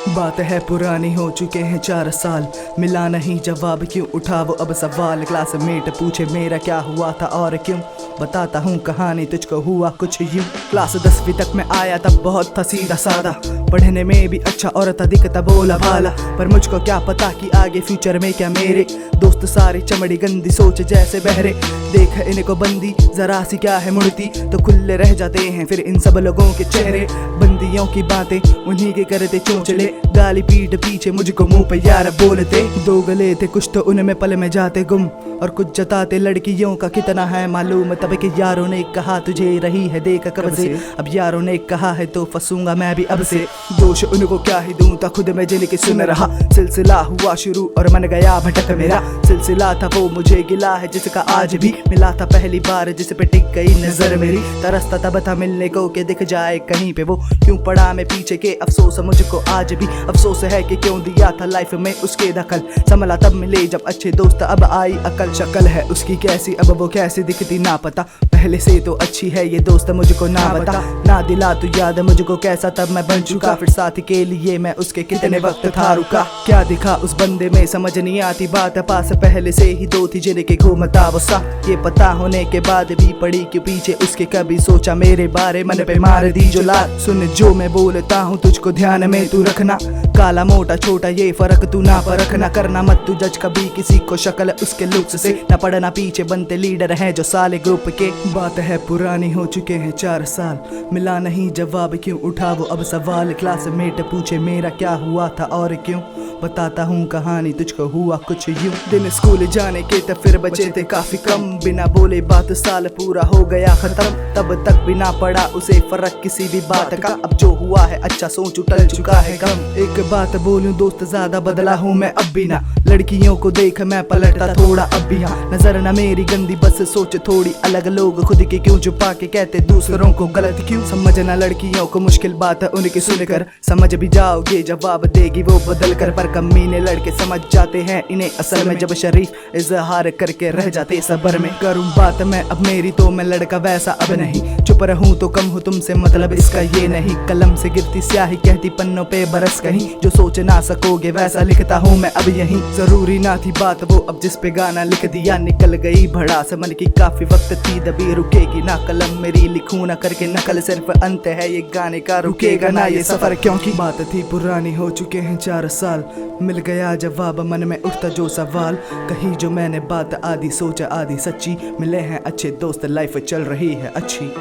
बात है पुरानी, हो चुके हैं 4 साल, मिला नहीं जवाब, क्यों उठाओ अब सवाल। क्लासमेट पूछे मेरा क्या हुआ था और क्यों, बताता हूँ कहानी तुझको हुआ कुछ यूं। क्लास 10वीं तक मैं आया तब बहुत था सीधा सादा, पढ़ने में भी अच्छा और था दिखता भोला भाला। पर मुझको क्या पता कि आगे फ्यूचर में क्या मेरे दोस्त सारे चमड़ी गंदी सोच जैसे बहरे। देख इनको बंदी जरा सी क्या है मुड़ती, तो खुले रह जाते हैं फिर इन सब लोगों के चेहरे। बंदियों की बातें उन्हीं के करते चोंचले, गाली पीठ पीछे मुझको मुंह पे यार बोलते। 2 गले थे कुछ तो उनमें पल में जाते गुम, और कुछ जताते लड़कियों का कितना है मालूम। तब के यारों ने कहा तुझे रही है देख कब से, अब यारों ने कहा है तो फंसूंगा मैं भी अब से। दोष उनको क्या ही दूं था खुद में जिनके सुन रहा। सिलसिला हुआ शुरू और मन गया भटक मेरा, सिलसिला था वो मुझे गिला है जिसका आज भी मिला था पहली बार, जिस पे टिक गई नजर मेरी। तरसता तब था मिलने को कि दिख जाए कहीं पे वो, क्यों पड़ा मैं पीछे के अफसोस मुझको आज भी। अफसोस है कि क्यों दिया था लाइफ में उसके दखल, संभला तब मिले जब अच्छे दोस्त अब आई अकल। शक्ल है उसकी कैसी अब वो कैसी दिखती ना पता, पहले से तो अच्छी है ये दोस्त मुझको ना बता। ना दिला तू याद मुझको कैसा तब मैं बन चुका, फिर साथी के लिए मैं उसके कितने वक्त था रुका। क्या दिखा उस बंदे में समझ नहीं आती बात, पास पहले से ही 2 थी जिनके घूमता वो सा। ये पता होने के बाद भी पड़ी क्यों पीछे उसके, कभी सोचा मेरे बारे मन पे मार दी जो लात। सुन जो मैं बोलता हूँ तुझको ध्यान में तू रखना, काला मोटा छोटा ये फर्क तू ना परखना। करना मत तू जज कभी किसी को शक्ल उसके लुक्स से, न पड़ना पीछे बनते लीडर हैं जो साले ग्रुप के। बात है पुरानी, हो चुके हैं 4 साल, मिला नहीं जवाब, क्यों उठाओ अब सवाल। क्लासमेट पूछे मेरा क्या हुआ था और क्यों, बताता हूँ कहानी तुझको हुआ कुछ यूं। दिन स्कूल जाने के तब फिर बचे थे काफी कम, बिना बोले बात साल पूरा हो गया खत्म। तब तक बिना पड़ा उसे फर्क किसी भी बात का, अब जो हुआ है अच्छा सोच टल चुका है गम। एक बात बोलूं दोस्त ज्यादा बदला हूँ मैं अब भी ना, लड़कियों को देख मैं पलटता थोड़ा अब भी। हाँ नजर न मेरी गंदी बस सोच थोड़ी अलग, लोग खुद के क्यों छुपा के कहते दूसरों को गलत क्यों। समझना लड़कियों को मुश्किल बात है उनकी सुनकर, समझ भी जाओगे जवाब देगी वो बदल कर। पर कमीने लड़के समझ जाते हैं इन्हें असल में, जब शरीफ इजहार करके रह जाते सबर में। करूं बात मैं अब मेरी तो मैं लड़का वैसा अब नहीं, चुप रहूं तो कम हूं तुमसे मतलब इसका ये नहीं। कलम से गिरती स्याही कहती पन्नों पे बरस कहीं, जो सोच ना सकोगे वैसा लिखता हूं मैं अब यहीं। जरूरी ना थी बात वो अब जिस पे गाना लिख दिया, निकल गई भड़ास मन की काफी वक्त थी दबी, रुकेगी ना कलम मेरी लिखूं ना करके नकल, सिर्फ अंत है ये गाने का रुकेगा ना ये सफर। क्योंकि बात थी पुरानी, हो चुके हैं 4 साल, मिल गया जवाब मन में उठता जो सवाल। कही जो मैंने बात आधी सोचा आधी सच्ची, मिले हैं अच्छे दोस्त लाइफ चल रही है अच्छी।